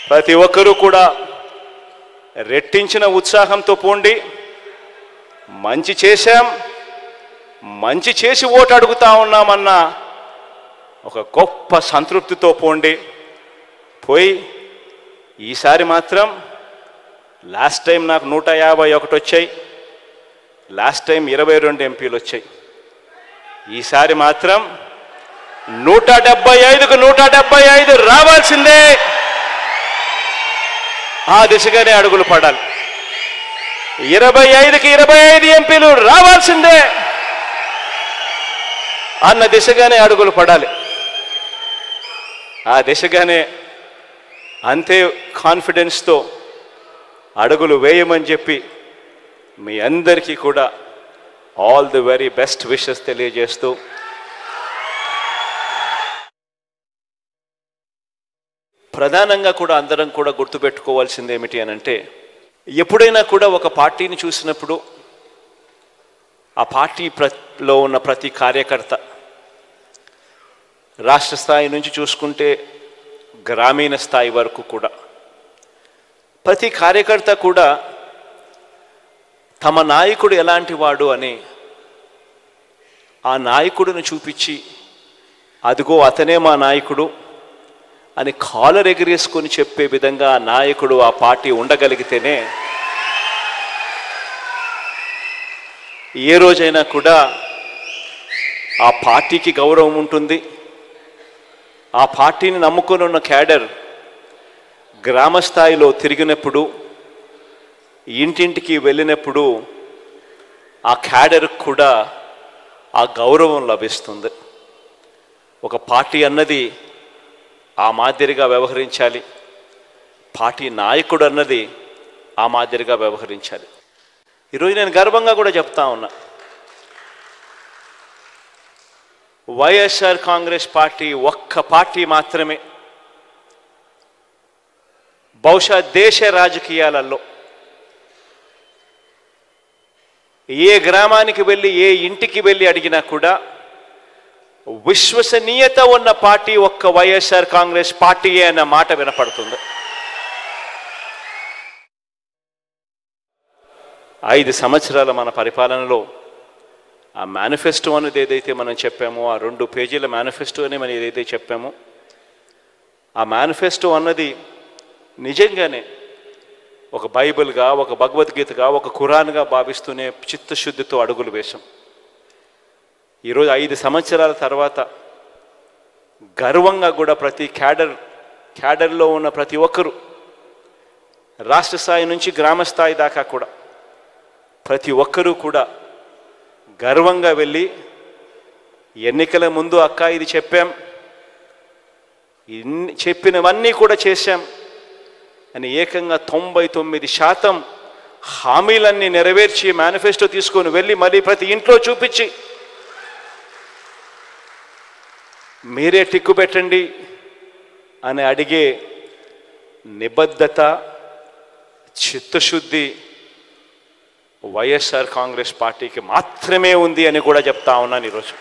ప్రతి ఒక్కరూ కూడా రెట్టించిన ఉత్సాహంతో పోండి. మంచి చేశాం, మంచి చేసి ఓటు అడుగుతా ఉన్నామన్న ఒక గొప్ప సంతృప్తితో పోండి. పోయి ఈసారి మాత్రం లాస్ట్ టైం నాకు 151 వచ్చాయి, లాస్ట్ టైం 22 ఎంపీలు వచ్చాయి. ఈసారి మాత్రం 175కు 175 రావాల్సిందే. ఆ దిశగానే అడుగులు పడాలి. 25కి 25 ఎంపీలు రావాల్సిందే అన్న దిశగానే అడుగులు పడాలి. ఆ దిశగానే అంతే కాన్ఫిడెన్స్తో అడుగులు వేయమని చెప్పి మీ అందరికీ కూడా all the very best wishes తెలియజేస్తూ, ప్రధానంగా కూడా అందరం కూడా గుర్తుపెట్టుకోవాల్సింది ఏమిటి అనంటే, ఎప్పుడైనా కూడా ఒక పార్టీని చూసినప్పుడు ఆ పార్టీలో ఉన్న ప్రతి కార్యకర్త, రాష్ట్ర స్థాయి నుంచి చూసుకుంటే గ్రామీణ స్థాయి వరకు కూడా ప్రతి కార్యకర్త కూడా తమ నాయకుడు ఎలాంటి వాడు అని ఆ నాయకుడిని చూపించి, అదిగో అతనే మా నాయకుడు అని కాలర్ ఎగిరేసుకొని చెప్పే విధంగా ఆ నాయకుడు, ఆ పార్టీ ఉండగలిగితేనే ఏ రోజైనా కూడా ఆ పార్టీకి గౌరవం ఉంటుంది. ఆ పార్టీని నమ్ముకొని ఉన్న క్యాడర్ గ్రామ స్థాయిలో తిరిగినప్పుడు, ఇంటింటికి వెళ్ళినప్పుడు ఆ క్యాడర్కి కూడా ఆ గౌరవం లభిస్తుంది. ఒక పార్టీ అన్నది ఆ మాదిరిగా వ్యవహరించాలి, పార్టీ నాయకుడు అన్నది ఆ మాదిరిగా వ్యవహరించాలి. ఈరోజు నేను గర్వంగా కూడా చెప్తా ఉన్నా, వైఎస్ఆర్ కాంగ్రెస్ పార్టీ ఒక్క పార్టీ మాత్రమే బహుశా దేశ రాజకీయాలలో ఏ గ్రామానికి వెళ్ళి, ఏ ఇంటికి వెళ్ళి అడిగినా కూడా విశ్వసనీయత ఉన్న పార్టీ ఒక్క వైఎస్ఆర్ కాంగ్రెస్ పార్టీయే అన్న మాట వినపడుతుంది. 5 సంవత్సరాల మన పరిపాలనలో ఆ మేనిఫెస్టో అనేది ఏదైతే మనం చెప్పామో, ఆ 2 పేజీల మేనిఫెస్టో అని మనం ఏదైతే చెప్పామో, ఆ మేనిఫెస్టో అన్నది నిజంగానే ఒక బైబిల్గా, ఒక భగవద్గీతగా, ఒక ఖురాన్గా భావిస్తూనే చిత్తశుద్ధితో అడుగులు వేశాం. ఈరోజు 5 సంవత్సరాల తర్వాత గర్వంగా కూడా ప్రతి క్యాడర్లో ఉన్న ప్రతి ఒక్కరూ, రాష్ట్ర స్థాయి నుంచి గ్రామ స్థాయి దాకా కూడా ప్రతి ఒక్కరూ కూడా గర్వంగా వెళ్ళి, ఎన్నికల ముందు అక్క ఇది చెప్పాం, చెప్పినవన్నీ కూడా చేశాం అని ఏకంగా 99% హామీలన్నీ నెరవేర్చి మేనిఫెస్టో తీసుకొని వెళ్ళి మళ్ళీ ప్రతి ఇంట్లో చూపించి మీరే టిక్కు పెట్టండి అని అడిగే నిబద్ధత, చిత్తశుద్ధి వైఎస్ఆర్ కాంగ్రెస్ పార్టీకి మాత్రమే ఉంది అని కూడా చెప్తా ఉన్నాను ఈరోజు.